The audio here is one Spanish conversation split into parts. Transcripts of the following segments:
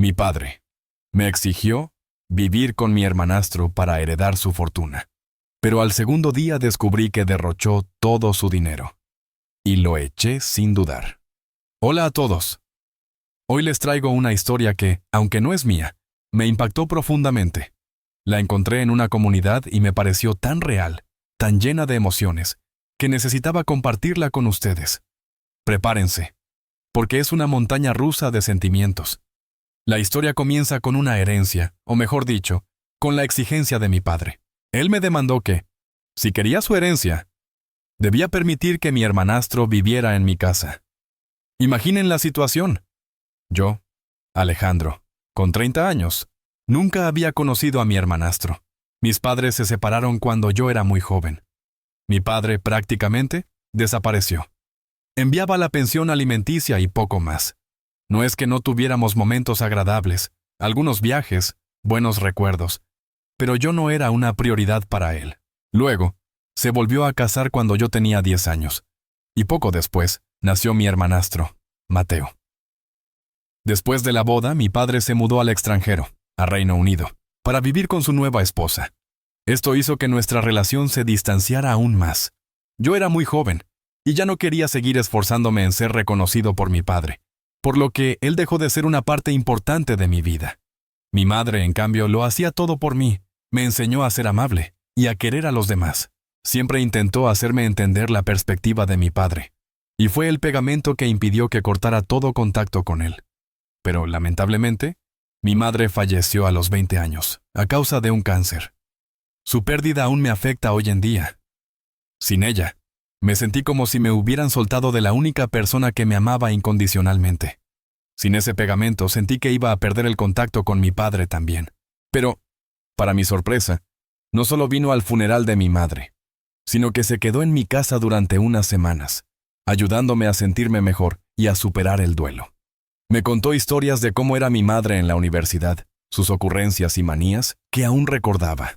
Mi padre me exigió vivir con mi hermanastro para heredar su fortuna. Pero al segundo día descubrí que derrochó todo su dinero. Y lo eché sin dudar. Hola a todos. Hoy les traigo una historia que, aunque no es mía, me impactó profundamente. La encontré en una comunidad y me pareció tan real, tan llena de emociones, que necesitaba compartirla con ustedes. Prepárense, porque es una montaña rusa de sentimientos. La historia comienza con una herencia, o mejor dicho, con la exigencia de mi padre. Él me demandó que, si quería su herencia, debía permitir que mi hermanastro viviera en mi casa. Imaginen la situación. Yo, Alejandro, con 30 años, nunca había conocido a mi hermanastro. Mis padres se separaron cuando yo era muy joven. Mi padre prácticamente desapareció. Enviaba la pensión alimenticia y poco más. No es que no tuviéramos momentos agradables, algunos viajes, buenos recuerdos, pero yo no era una prioridad para él. Luego, se volvió a casar cuando yo tenía 10 años, y poco después nació mi hermanastro, Mateo. Después de la boda, mi padre se mudó al extranjero, a Reino Unido, para vivir con su nueva esposa. Esto hizo que nuestra relación se distanciara aún más. Yo era muy joven, y ya no quería seguir esforzándome en ser reconocido por mi padre, por lo que él dejó de ser una parte importante de mi vida. Mi madre, en cambio, lo hacía todo por mí, me enseñó a ser amable y a querer a los demás. Siempre intentó hacerme entender la perspectiva de mi padre, y fue el pegamento que impidió que cortara todo contacto con él. Pero, lamentablemente, mi madre falleció a los 20 años, a causa de un cáncer. Su pérdida aún me afecta hoy en día. Sin ella, me sentí como si me hubieran soltado de la única persona que me amaba incondicionalmente. Sin ese pegamento, sentí que iba a perder el contacto con mi padre también. Pero, para mi sorpresa, no solo vino al funeral de mi madre, sino que se quedó en mi casa durante unas semanas, ayudándome a sentirme mejor y a superar el duelo. Me contó historias de cómo era mi madre en la universidad, sus ocurrencias y manías que aún recordaba.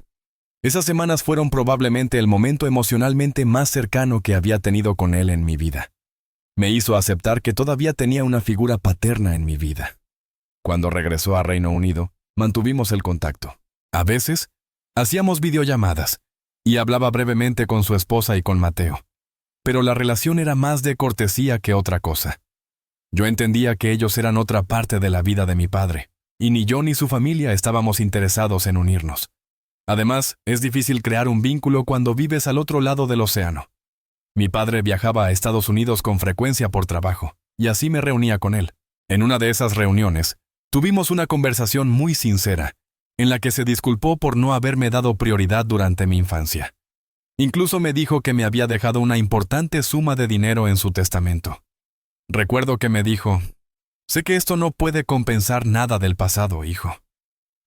Esas semanas fueron probablemente el momento emocionalmente más cercano que había tenido con él en mi vida. Me hizo aceptar que todavía tenía una figura paterna en mi vida. Cuando regresó a Reino Unido, mantuvimos el contacto. A veces, hacíamos videollamadas y hablaba brevemente con su esposa y con Mateo. Pero la relación era más de cortesía que otra cosa. Yo entendía que ellos eran otra parte de la vida de mi padre, y ni yo ni su familia estábamos interesados en unirnos. Además, es difícil crear un vínculo cuando vives al otro lado del océano. Mi padre viajaba a Estados Unidos con frecuencia por trabajo, y así me reunía con él. En una de esas reuniones, tuvimos una conversación muy sincera, en la que se disculpó por no haberme dado prioridad durante mi infancia. Incluso me dijo que me había dejado una importante suma de dinero en su testamento. Recuerdo que me dijo: «Sé que esto no puede compensar nada del pasado, hijo.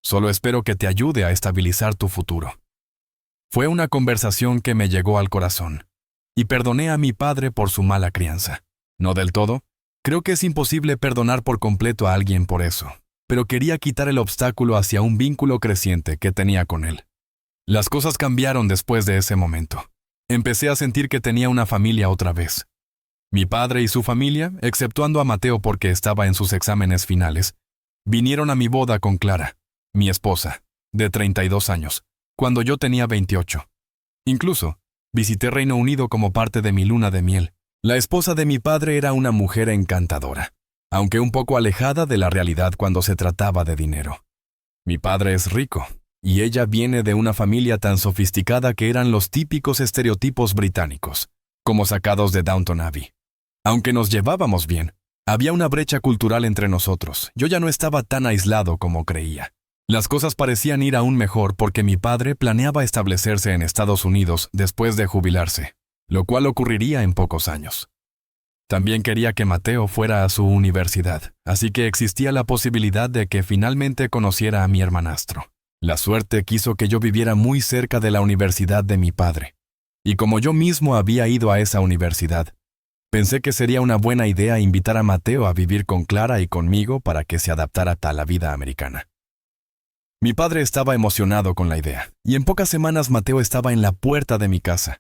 Solo espero que te ayude a estabilizar tu futuro». Fue una conversación que me llegó al corazón, y perdoné a mi padre por su mala crianza. No del todo, creo que es imposible perdonar por completo a alguien por eso, pero quería quitar el obstáculo hacia un vínculo creciente que tenía con él. Las cosas cambiaron después de ese momento. Empecé a sentir que tenía una familia otra vez. Mi padre y su familia, exceptuando a Mateo porque estaba en sus exámenes finales, vinieron a mi boda con Clara, mi esposa, de 32 años, cuando yo tenía 28. Incluso, visité Reino Unido como parte de mi luna de miel. La esposa de mi padre era una mujer encantadora, aunque un poco alejada de la realidad cuando se trataba de dinero. Mi padre es rico, y ella viene de una familia tan sofisticada que eran los típicos estereotipos británicos, como sacados de Downton Abbey. Aunque nos llevábamos bien, había una brecha cultural entre nosotros. Yo ya no estaba tan aislado como creía. Las cosas parecían ir aún mejor porque mi padre planeaba establecerse en Estados Unidos después de jubilarse, lo cual ocurriría en pocos años. También quería que Mateo fuera a su universidad, así que existía la posibilidad de que finalmente conociera a mi hermanastro. La suerte quiso que yo viviera muy cerca de la universidad de mi padre, y como yo mismo había ido a esa universidad, pensé que sería una buena idea invitar a Mateo a vivir con Clara y conmigo para que se adaptara a la vida americana. Mi padre estaba emocionado con la idea, y en pocas semanas Mateo estaba en la puerta de mi casa.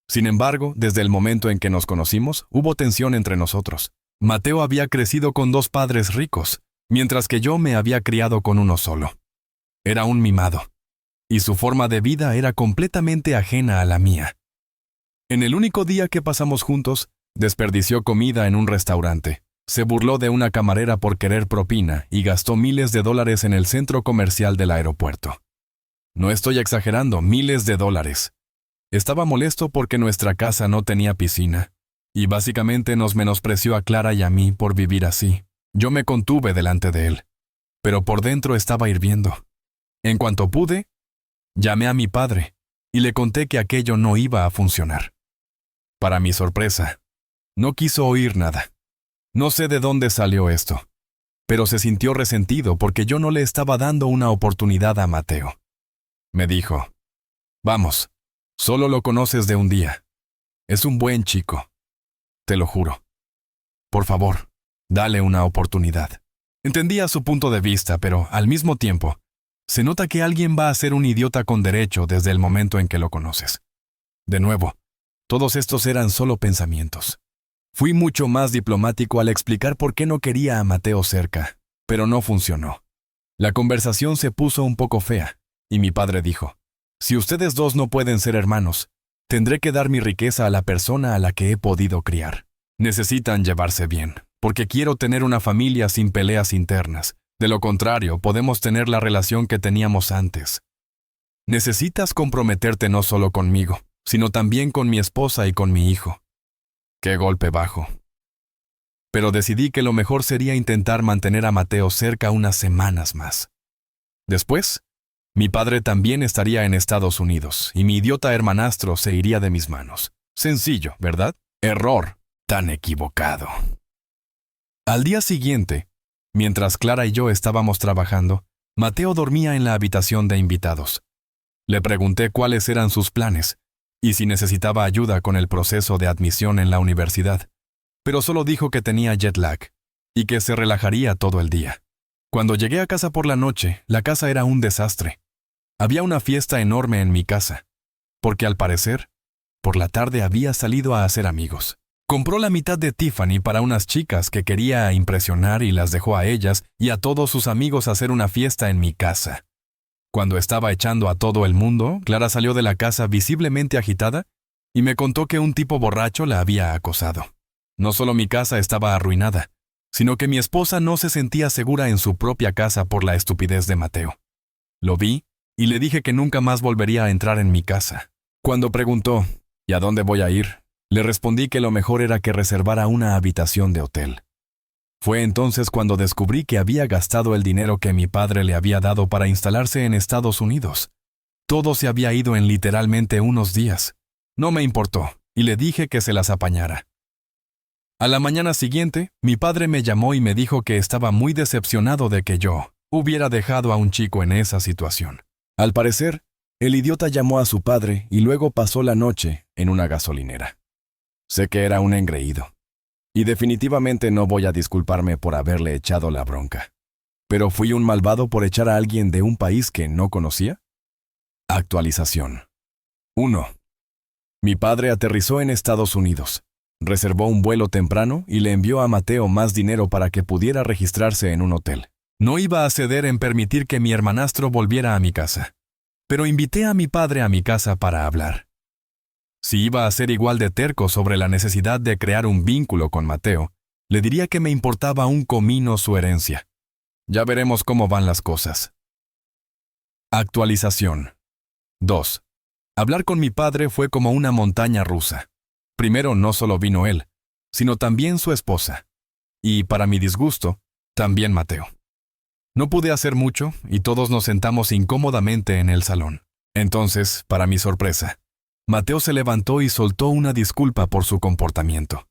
Sin embargo, desde el momento en que nos conocimos, hubo tensión entre nosotros. Mateo había crecido con 2 padres ricos, mientras que yo me había criado con uno solo. Era un mimado, y su forma de vida era completamente ajena a la mía. En el único día que pasamos juntos, desperdició comida en un restaurante, se burló de una camarera por querer propina y gastó miles de dólares en el centro comercial del aeropuerto. No estoy exagerando, miles de dólares. Estaba molesto porque nuestra casa no tenía piscina, y básicamente nos menospreció a Clara y a mí por vivir así. Yo me contuve delante de él, pero por dentro estaba hirviendo. En cuanto pude, llamé a mi padre y le conté que aquello no iba a funcionar. Para mi sorpresa, no quiso oír nada. No sé de dónde salió esto, pero se sintió resentido porque yo no le estaba dando una oportunidad a Mateo. Me dijo, «Vamos, solo lo conoces de un día. Es un buen chico. Te lo juro. Por favor, dale una oportunidad». Entendía su punto de vista, pero al mismo tiempo, se nota que alguien va a ser un idiota con derecho desde el momento en que lo conoces. De nuevo, todos estos eran solo pensamientos. Fui mucho más diplomático al explicar por qué no quería a Mateo cerca, pero no funcionó. La conversación se puso un poco fea, y mi padre dijo, «Si ustedes dos no pueden ser hermanos, tendré que dar mi riqueza a la persona a la que he podido criar. Necesitan llevarse bien, porque quiero tener una familia sin peleas internas. De lo contrario, podemos tener la relación que teníamos antes. Necesitas comprometerte no solo conmigo, sino también con mi esposa y con mi hijo». Qué golpe bajo. Pero decidí que lo mejor sería intentar mantener a Mateo cerca unas semanas más. Después, mi padre también estaría en Estados Unidos y mi idiota hermanastro se iría de mis manos. Sencillo, ¿verdad? Error. Tan equivocado. Al día siguiente, mientras Clara y yo estábamos trabajando, Mateo dormía en la habitación de invitados. Le pregunté cuáles eran sus planes y si necesitaba ayuda con el proceso de admisión en la universidad, pero solo dijo que tenía jet lag y que se relajaría todo el día. Cuando llegué a casa por la noche, la casa era un desastre. Había una fiesta enorme en mi casa, porque al parecer, por la tarde había salido a hacer amigos. Compró la mitad de Tiffany para unas chicas que quería impresionar y las dejó a ellas y a todos sus amigos a hacer una fiesta en mi casa. Cuando estaba echando a todo el mundo, Clara salió de la casa visiblemente agitada y me contó que un tipo borracho la había acosado. No solo mi casa estaba arruinada, sino que mi esposa no se sentía segura en su propia casa por la estupidez de Mateo. Lo vi y le dije que nunca más volvería a entrar en mi casa. Cuando preguntó, ¿y a dónde voy a ir?, le respondí que lo mejor era que reservara una habitación de hotel. Fue entonces cuando descubrí que había gastado el dinero que mi padre le había dado para instalarse en Estados Unidos. Todo se había ido en literalmente unos días. No me importó, y le dije que se las apañara. A la mañana siguiente, mi padre me llamó y me dijo que estaba muy decepcionado de que yo hubiera dejado a un chico en esa situación. Al parecer, el idiota llamó a su padre y luego pasó la noche en una gasolinera. Sé que era un engreído. Y definitivamente no voy a disculparme por haberle echado la bronca. ¿Pero fui un malvado por echar a alguien de un país que no conocía? Actualización. 1. Mi padre aterrizó en Estados Unidos. Reservó un vuelo temprano y le envió a Mateo más dinero para que pudiera registrarse en un hotel. No iba a ceder en permitir que mi hermanastro volviera a mi casa. Pero invité a mi padre a mi casa para hablar. Si iba a ser igual de terco sobre la necesidad de crear un vínculo con Mateo, le diría que me importaba un comino su herencia. Ya veremos cómo van las cosas. Actualización. 2. Hablar con mi padre fue como una montaña rusa. Primero no solo vino él, sino también su esposa. Y, para mi disgusto, también Mateo. No pude hacer mucho y todos nos sentamos incómodamente en el salón. Entonces, para mi sorpresa, Mateo se levantó y soltó una disculpa por su comportamiento.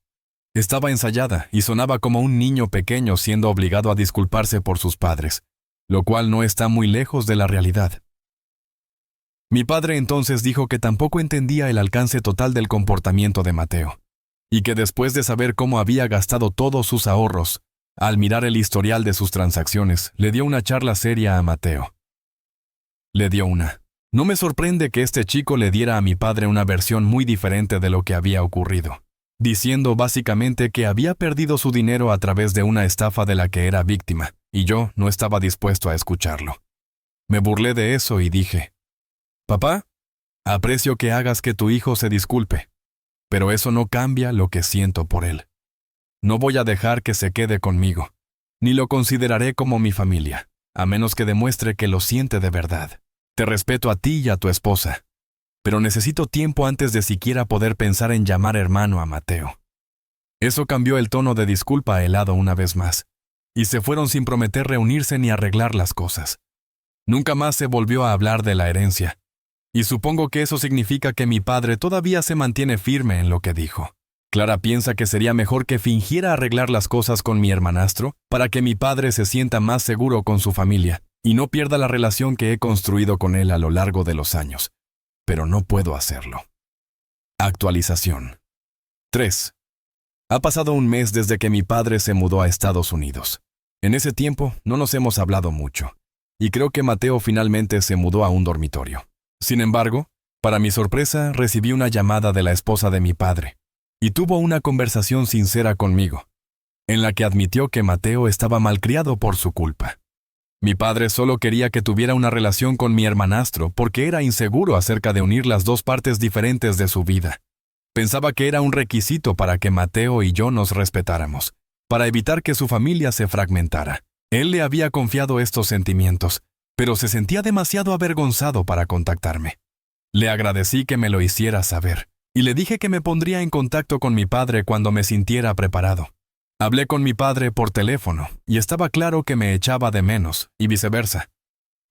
Estaba ensayada y sonaba como un niño pequeño siendo obligado a disculparse por sus padres, lo cual no está muy lejos de la realidad. Mi padre entonces dijo que tampoco entendía el alcance total del comportamiento de Mateo, y que después de saber cómo había gastado todos sus ahorros, al mirar el historial de sus transacciones, le dio una charla seria a Mateo. Le dio una. No me sorprende que este chico le diera a mi padre una versión muy diferente de lo que había ocurrido. diciendo básicamente que había perdido su dinero a través de una estafa de la que era víctima, y yo no estaba dispuesto a escucharlo. Me burlé de eso y dije, «Papá, aprecio que hagas que tu hijo se disculpe, pero eso no cambia lo que siento por él. No voy a dejar que se quede conmigo, ni lo consideraré como mi familia, a menos que demuestre que lo siente de verdad. Te respeto a ti y a tu esposa, pero necesito tiempo antes de siquiera poder pensar en llamar hermano a Mateo». Eso cambió el tono de disculpa helado una vez más, y se fueron sin prometer reunirse ni arreglar las cosas. Nunca más se volvió a hablar de la herencia, y supongo que eso significa que mi padre todavía se mantiene firme en lo que dijo. Clara piensa que sería mejor que fingiera arreglar las cosas con mi hermanastro para que mi padre se sienta más seguro con su familia y no pierda la relación que he construido con él a lo largo de los años. Pero no puedo hacerlo. Actualización. 3. Ha pasado un mes desde que mi padre se mudó a Estados Unidos. En ese tiempo no nos hemos hablado mucho, y creo que Mateo finalmente se mudó a un dormitorio. Sin embargo, para mi sorpresa, recibí una llamada de la esposa de mi padre, y tuvo una conversación sincera conmigo, en la que admitió que Mateo estaba malcriado por su culpa. Mi padre solo quería que tuviera una relación con mi hermanastro porque era inseguro acerca de unir las dos partes diferentes de su vida. Pensaba que era un requisito para que Mateo y yo nos respetáramos, para evitar que su familia se fragmentara. Él le había confiado estos sentimientos, pero se sentía demasiado avergonzado para contactarme. Le agradecí que me lo hiciera saber, y le dije que me pondría en contacto con mi padre cuando me sintiera preparado. Hablé con mi padre por teléfono, y estaba claro que me echaba de menos, y viceversa.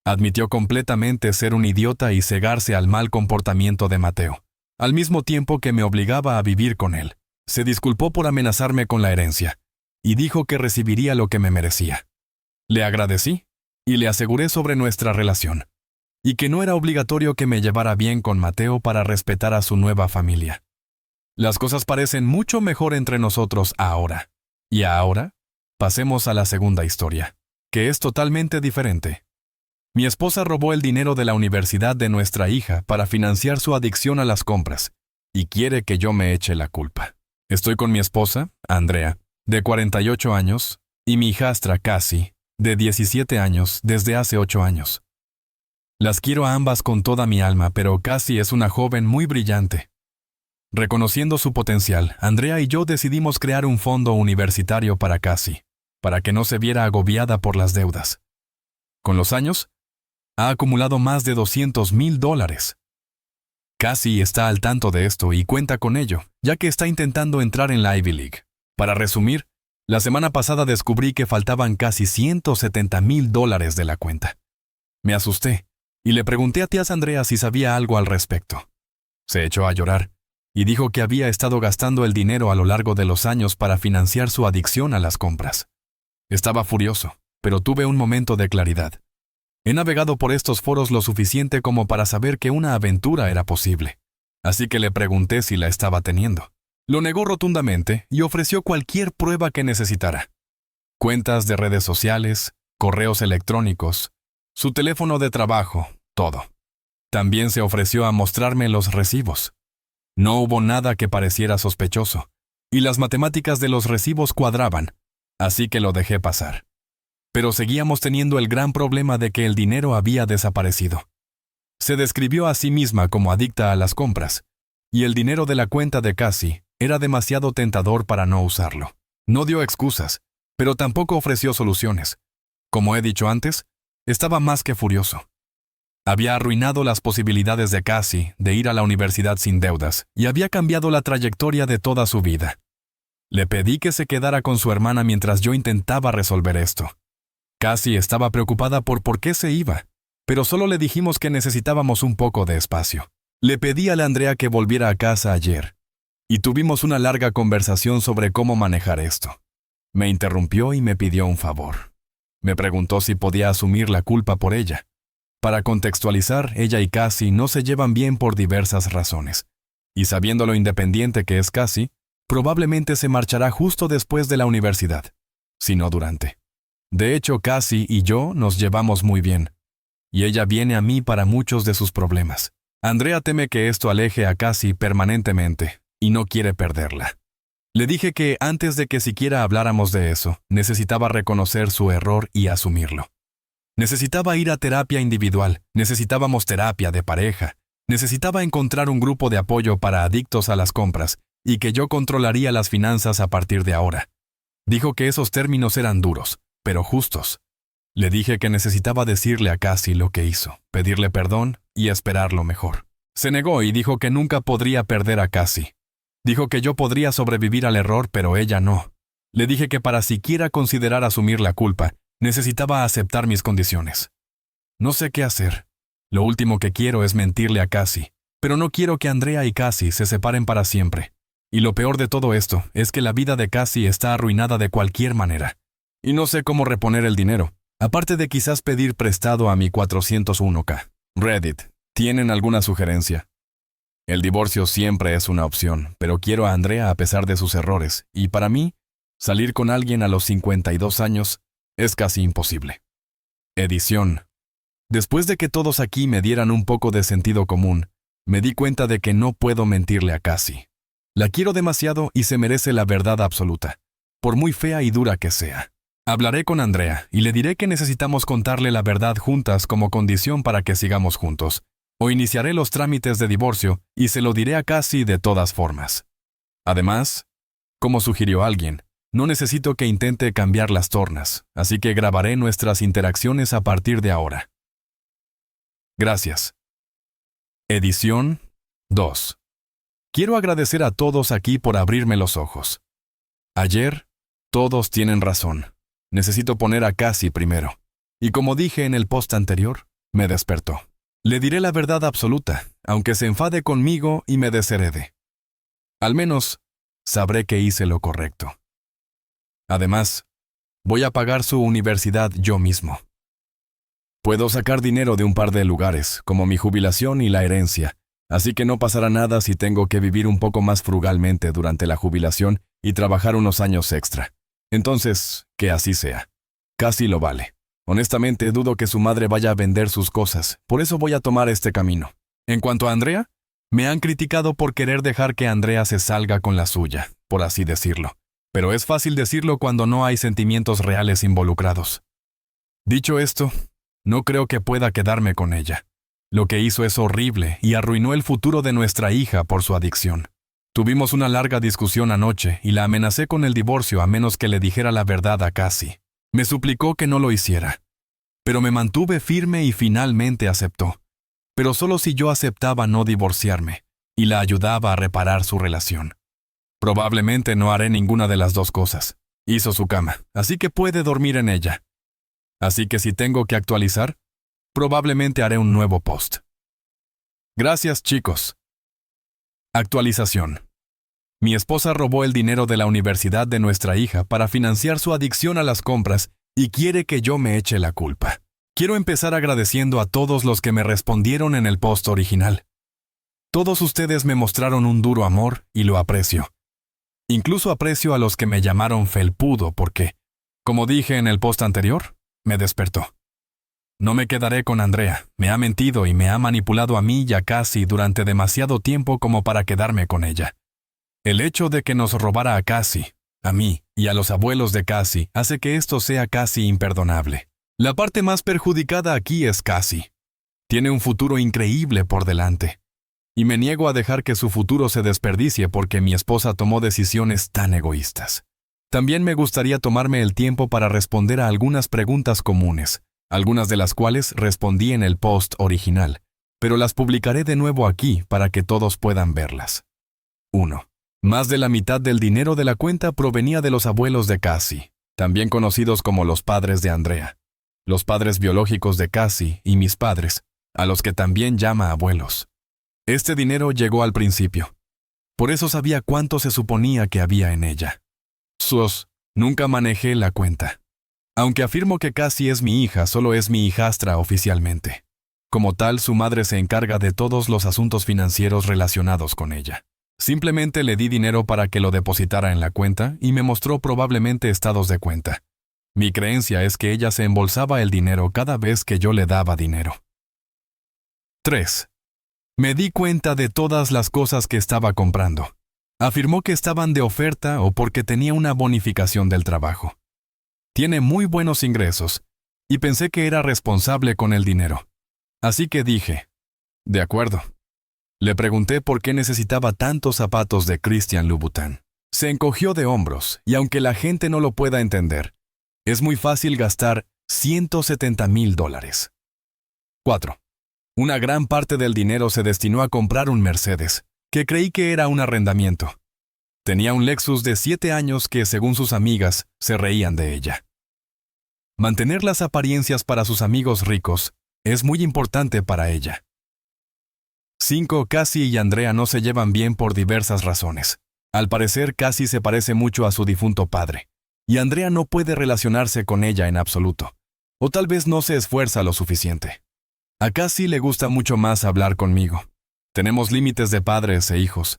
Admitió completamente ser un idiota y cegarse al mal comportamiento de Mateo, al mismo tiempo que me obligaba a vivir con él. Se disculpó por amenazarme con la herencia, y dijo que recibiría lo que me merecía. Le agradecí, y le aseguré sobre nuestra relación, y que no era obligatorio que me llevara bien con Mateo para respetar a su nueva familia. Las cosas parecen mucho mejor entre nosotros ahora. Y ahora, pasemos a la segunda historia, que es totalmente diferente. Mi esposa robó el dinero de la universidad de nuestra hija para financiar su adicción a las compras, y quiere que yo me eche la culpa. Estoy con mi esposa, Andrea, de 48 años, y mi hijastra, Cassie, de 17 años, desde hace 8 años. Las quiero a ambas con toda mi alma, pero Cassie es una joven muy brillante. Reconociendo su potencial, Andrea y yo decidimos crear un fondo universitario para Cassie, para que no se viera agobiada por las deudas. Con los años, ha acumulado más de $200,000. Cassie está al tanto de esto y cuenta con ello, ya que está intentando entrar en la Ivy League. Para resumir, la semana pasada descubrí que faltaban casi $170,000 de la cuenta. Me asusté y le pregunté a tía Andrea si sabía algo al respecto. Se echó a llorar y dijo que había estado gastando el dinero a lo largo de los años para financiar su adicción a las compras. Estaba furioso, pero tuve un momento de claridad. He navegado por estos foros lo suficiente como para saber que una aventura era posible, así que le pregunté si la estaba teniendo. Lo negó rotundamente y ofreció cualquier prueba que necesitara. Cuentas de redes sociales, correos electrónicos, su teléfono de trabajo, todo. También se ofreció a mostrarme los recibos. No hubo nada que pareciera sospechoso, y las matemáticas de los recibos cuadraban, así que lo dejé pasar. Pero seguíamos teniendo el gran problema de que el dinero había desaparecido. Se describió a sí misma como adicta a las compras, y el dinero de la cuenta de Cassie era demasiado tentador para no usarlo. No dio excusas, pero tampoco ofreció soluciones. Como he dicho antes, estaba más que furioso. Había arruinado las posibilidades de Cassie de ir a la universidad sin deudas y había cambiado la trayectoria de toda su vida. Le pedí que se quedara con su hermana mientras yo intentaba resolver esto. Cassie estaba preocupada por qué se iba, pero solo le dijimos que necesitábamos un poco de espacio. Le pedí a la Andrea que volviera a casa ayer, y tuvimos una larga conversación sobre cómo manejar esto. Me interrumpió y me pidió un favor. Me preguntó si podía asumir la culpa por ella. Para contextualizar, ella y Cassie no se llevan bien por diversas razones, y sabiendo lo independiente que es Cassie, probablemente se marchará justo después de la universidad, si no durante. De hecho, Cassie y yo nos llevamos muy bien, y ella viene a mí para muchos de sus problemas. Andrea teme que esto aleje a Cassie permanentemente, y no quiere perderla. Le dije que antes de que siquiera habláramos de eso, necesitaba reconocer su error y asumirlo. Necesitaba ir a terapia individual, necesitábamos terapia de pareja, necesitaba encontrar un grupo de apoyo para adictos a las compras y que yo controlaría las finanzas a partir de ahora. Dijo que esos términos eran duros, pero justos. Le dije que necesitaba decirle a Cassie lo que hizo, pedirle perdón y esperar lo mejor. Se negó y dijo que nunca podría perder a Cassie. Dijo que yo podría sobrevivir al error, pero ella no. Le dije que para siquiera considerar asumir la culpa, necesitaba aceptar mis condiciones. No sé qué hacer. Lo último que quiero es mentirle a Cassie, pero no quiero que Andrea y Cassie se separen para siempre. Y lo peor de todo esto es que la vida de Cassie está arruinada de cualquier manera. Y no sé cómo reponer el dinero, aparte de quizás pedir prestado a mi 401k. Reddit, ¿tienen alguna sugerencia? El divorcio siempre es una opción, pero quiero a Andrea a pesar de sus errores, y para mí, salir con alguien a los 52 años es casi imposible. Edición. Después de que todos aquí me dieran un poco de sentido común, me di cuenta de que no puedo mentirle a Cassie. La quiero demasiado y se merece la verdad absoluta, por muy fea y dura que sea. Hablaré con Andrea y le diré que necesitamos contarle la verdad juntas como condición para que sigamos juntos, o iniciaré los trámites de divorcio y se lo diré a Cassie de todas formas. Además, como sugirió alguien, no necesito que intente cambiar las tornas, así que grabaré nuestras interacciones a partir de ahora. Gracias. Edición 2. Quiero agradecer a todos aquí por abrirme los ojos. Ayer, todos tienen razón. Necesito poner a Cassie primero. Y como dije en el post anterior, me despertó. Le diré la verdad absoluta, aunque se enfade conmigo y me desherede. Al menos, sabré que hice lo correcto. Además, voy a pagar su universidad yo mismo. Puedo sacar dinero de un par de lugares, como mi jubilación y la herencia, así que no pasará nada si tengo que vivir un poco más frugalmente durante la jubilación y trabajar unos años extra. Entonces, que así sea. Casi lo vale. Honestamente, dudo que su madre vaya a vender sus cosas, por eso voy a tomar este camino. En cuanto a Andrea, me han criticado por querer dejar que Andrea se salga con la suya, por así decirlo. Pero es fácil decirlo cuando no hay sentimientos reales involucrados. Dicho esto, no creo que pueda quedarme con ella. Lo que hizo es horrible y arruinó el futuro de nuestra hija por su adicción. Tuvimos una larga discusión anoche y la amenacé con el divorcio a menos que le dijera la verdad a Cassie. Me suplicó que no lo hiciera. Pero me mantuve firme y finalmente aceptó. Pero solo si yo aceptaba no divorciarme y la ayudaba a reparar su relación. Probablemente no haré ninguna de las dos cosas. Hizo su cama, así que puede dormir en ella. Así que si tengo que actualizar, probablemente haré un nuevo post. Gracias, chicos. Actualización. Mi esposa robó el dinero de la universidad de nuestra hija para financiar su adicción a las compras y quiere que yo me eche la culpa. Quiero empezar agradeciendo a todos los que me respondieron en el post original. Todos ustedes me mostraron un duro amor y lo aprecio. Incluso aprecio a los que me llamaron felpudo porque, como dije en el post anterior, me despertó. No me quedaré con Andrea, me ha mentido y me ha manipulado a mí y a Cassie durante demasiado tiempo como para quedarme con ella. El hecho de que nos robara a Cassie, a mí y a los abuelos de Cassie hace que esto sea casi imperdonable. La parte más perjudicada aquí es Cassie. Tiene un futuro increíble por delante. Y me niego a dejar que su futuro se desperdicie porque mi esposa tomó decisiones tan egoístas. También me gustaría tomarme el tiempo para responder a algunas preguntas comunes, algunas de las cuales respondí en el post original, pero las publicaré de nuevo aquí para que todos puedan verlas. 1. Más de la mitad del dinero de la cuenta provenía de los abuelos de Cassie, también conocidos como los padres de Andrea, los padres biológicos de Cassie y mis padres, a los que también llama abuelos. Este dinero llegó al principio. Por eso sabía cuánto se suponía que había en ella. Nunca manejé la cuenta. Aunque afirmo que Cassie es mi hija, solo es mi hijastra oficialmente. Como tal, su madre se encarga de todos los asuntos financieros relacionados con ella. Simplemente le di dinero para que lo depositara en la cuenta y me mostró probablemente estados de cuenta. Mi creencia es que ella se embolsaba el dinero cada vez que yo le daba dinero. 3. Me di cuenta de todas las cosas que estaba comprando. Afirmó que estaban de oferta o porque tenía una bonificación del trabajo. Tiene muy buenos ingresos, y pensé que era responsable con el dinero. Así que dije, de acuerdo. Le pregunté por qué necesitaba tantos zapatos de Christian Louboutin. Se encogió de hombros, y aunque la gente no lo pueda entender, es muy fácil gastar $170,000. 4. Una gran parte del dinero se destinó a comprar un Mercedes, que creí que era un arrendamiento. Tenía un Lexus de 7 años que, según sus amigas, se reían de ella. Mantener las apariencias para sus amigos ricos es muy importante para ella. 5. Cassie y Andrea no se llevan bien por diversas razones. Al parecer, Cassie se parece mucho a su difunto padre, y Andrea no puede relacionarse con ella en absoluto, o tal vez no se esfuerza lo suficiente. A Cassie le gusta mucho más hablar conmigo. Tenemos límites de padres e hijos,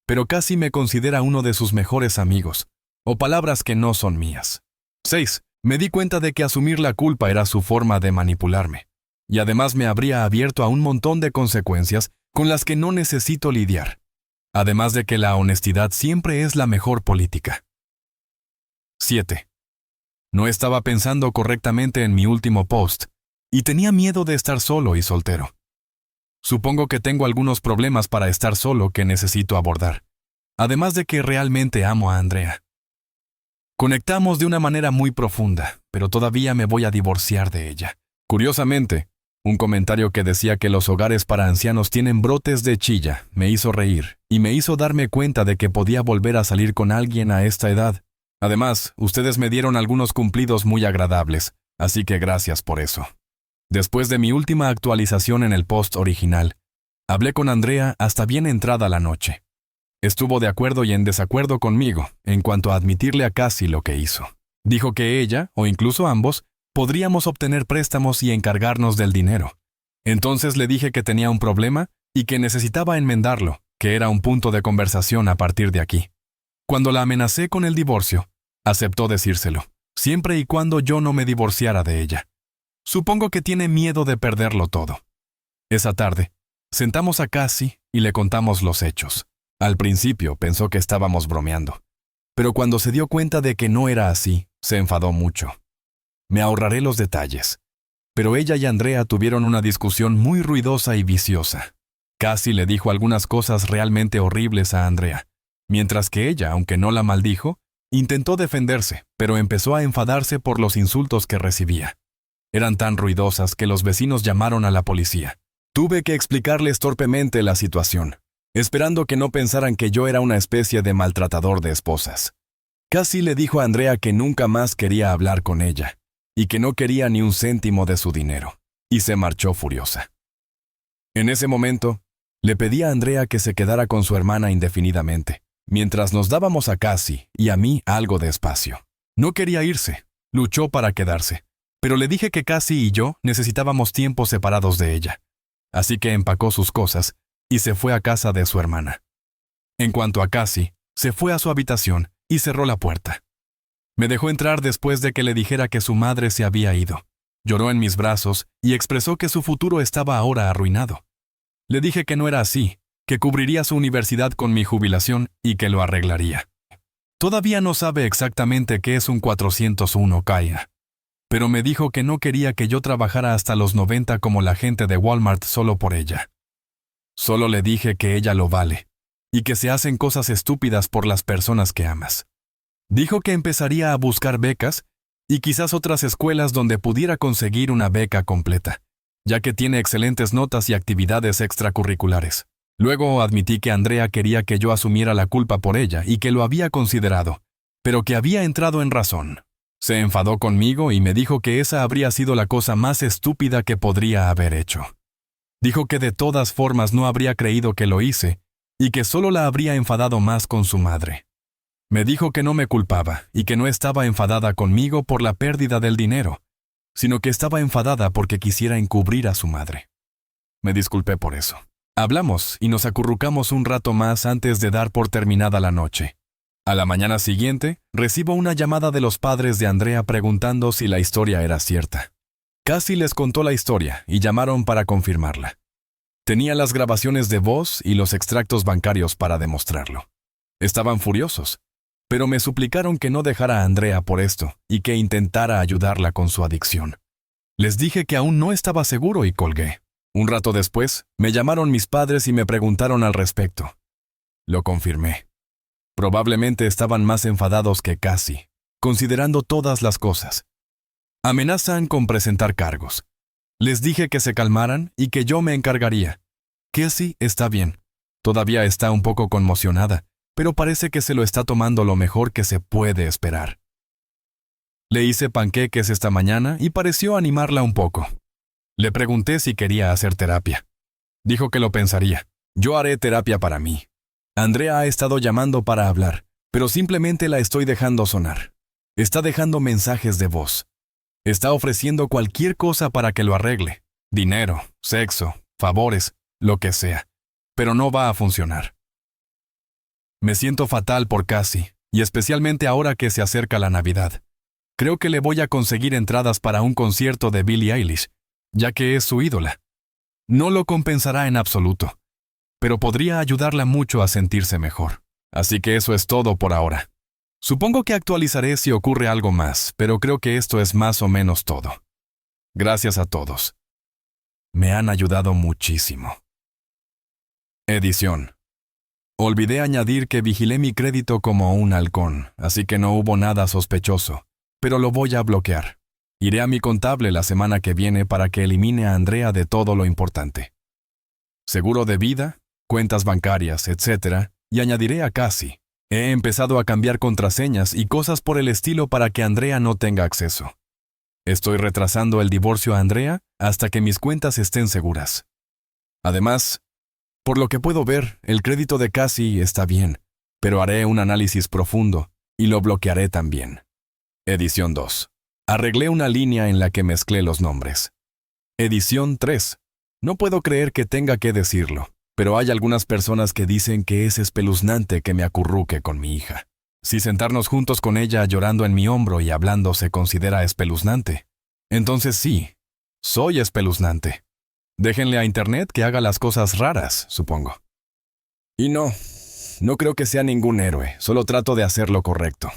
pero Cassie me considera uno de sus mejores amigos, o palabras que no son mías. 6. Me di cuenta de que asumir la culpa era su forma de manipularme, y además me habría abierto a un montón de consecuencias con las que no necesito lidiar. Además de que la honestidad siempre es la mejor política. 7. No estaba pensando correctamente en mi último post, y tenía miedo de estar solo y soltero. Supongo que tengo algunos problemas para estar solo que necesito abordar, además de que realmente amo a Andrea. Conectamos de una manera muy profunda, pero todavía me voy a divorciar de ella. Curiosamente, un comentario que decía que los hogares para ancianos tienen brotes de chilla me hizo reír y me hizo darme cuenta de que podía volver a salir con alguien a esta edad. Además, ustedes me dieron algunos cumplidos muy agradables, así que gracias por eso. Después de mi última actualización en el post original, hablé con Andrea hasta bien entrada la noche. Estuvo de acuerdo y en desacuerdo conmigo en cuanto a admitirle a Cassie lo que hizo. Dijo que ella, o incluso ambos, podríamos obtener préstamos y encargarnos del dinero. Entonces le dije que tenía un problema y que necesitaba enmendarlo, que era un punto de conversación a partir de aquí. Cuando la amenacé con el divorcio, aceptó decírselo, siempre y cuando yo no me divorciara de ella. Supongo que tiene miedo de perderlo todo. Esa tarde, sentamos a Cassie y le contamos los hechos. Al principio pensó que estábamos bromeando, pero cuando se dio cuenta de que no era así, se enfadó mucho. Me ahorraré los detalles, pero ella y Andrea tuvieron una discusión muy ruidosa y viciosa. Cassie le dijo algunas cosas realmente horribles a Andrea, mientras que ella, aunque no la maldijo, intentó defenderse, pero empezó a enfadarse por los insultos que recibía. Eran tan ruidosas que los vecinos llamaron a la policía. Tuve que explicarles torpemente la situación, esperando que no pensaran que yo era una especie de maltratador de esposas. Cassie le dijo a Andrea que nunca más quería hablar con ella, y que no quería ni un céntimo de su dinero, y se marchó furiosa. En ese momento, le pedí a Andrea que se quedara con su hermana indefinidamente, mientras nos dábamos a Cassie y a mí algo de espacio. No quería irse, luchó para quedarse, pero le dije que Cassie y yo necesitábamos tiempo separados de ella, así que empacó sus cosas y se fue a casa de su hermana. En cuanto a Cassie, se fue a su habitación y cerró la puerta. Me dejó entrar después de que le dijera que su madre se había ido. Lloró en mis brazos y expresó que su futuro estaba ahora arruinado. Le dije que no era así, que cubriría su universidad con mi jubilación y que lo arreglaría. Todavía no sabe exactamente qué es un 401 KIA, pero me dijo que no quería que yo trabajara hasta los 90 como la gente de Walmart solo por ella. Solo le dije que ella lo vale, y que se hacen cosas estúpidas por las personas que amas. Dijo que empezaría a buscar becas y quizás otras escuelas donde pudiera conseguir una beca completa, ya que tiene excelentes notas y actividades extracurriculares. Luego admití que Andrea quería que yo asumiera la culpa por ella y que lo había considerado, pero que había entrado en razón. Se enfadó conmigo y me dijo que esa habría sido la cosa más estúpida que podría haber hecho. Dijo que de todas formas no habría creído que lo hice y que solo la habría enfadado más con su madre. Me dijo que no me culpaba y que no estaba enfadada conmigo por la pérdida del dinero, sino que estaba enfadada porque quisiera encubrir a su madre. Me disculpé por eso. Hablamos y nos acurrucamos un rato más antes de dar por terminada la noche. A la mañana siguiente, recibo una llamada de los padres de Andrea preguntando si la historia era cierta. Cassie les contó la historia y llamaron para confirmarla. Tenía las grabaciones de voz y los extractos bancarios para demostrarlo. Estaban furiosos, pero me suplicaron que no dejara a Andrea por esto y que intentara ayudarla con su adicción. Les dije que aún no estaba seguro y colgué. Un rato después, me llamaron mis padres y me preguntaron al respecto. Lo confirmé. Probablemente estaban más enfadados que Cassie, considerando todas las cosas. Amenazan con presentar cargos. Les dije que se calmaran y que yo me encargaría. Cassie está bien. Todavía está un poco conmocionada, pero parece que se lo está tomando lo mejor que se puede esperar. Le hice panqueques esta mañana y pareció animarla un poco. Le pregunté si quería hacer terapia. Dijo que lo pensaría. Yo haré terapia para mí. Andrea ha estado llamando para hablar, pero simplemente la estoy dejando sonar. Está dejando mensajes de voz. Está ofreciendo cualquier cosa para que lo arregle. Dinero, sexo, favores, lo que sea. Pero no va a funcionar. Me siento fatal por Cassie, y especialmente ahora que se acerca la Navidad. Creo que le voy a conseguir entradas para un concierto de Billie Eilish, ya que es su ídola. No lo compensará en absoluto, pero podría ayudarla mucho a sentirse mejor. Así que eso es todo por ahora. Supongo que actualizaré si ocurre algo más, pero creo que esto es más o menos todo. Gracias a todos. Me han ayudado muchísimo. Edición. Olvidé añadir que vigilé mi crédito como un halcón, así que no hubo nada sospechoso, pero lo voy a bloquear. Iré a mi contable la semana que viene para que elimine a Andrea de todo lo importante. Seguro de vida, cuentas bancarias, etc., y añadiré a Cassie. He empezado a cambiar contraseñas y cosas por el estilo para que Andrea no tenga acceso. Estoy retrasando el divorcio a Andrea hasta que mis cuentas estén seguras. Además, por lo que puedo ver, el crédito de Cassie está bien, pero haré un análisis profundo y lo bloquearé también. Edición 2. Arreglé una línea en la que mezclé los nombres. Edición 3. No puedo creer que tenga que decirlo, pero hay algunas personas que dicen que es espeluznante que me acurruque con mi hija. Si sentarnos juntos con ella llorando en mi hombro y hablando se considera espeluznante, entonces sí, soy espeluznante. Déjenle a Internet que haga las cosas raras, supongo. Y no creo que sea ningún héroe, solo trato de hacer lo correcto.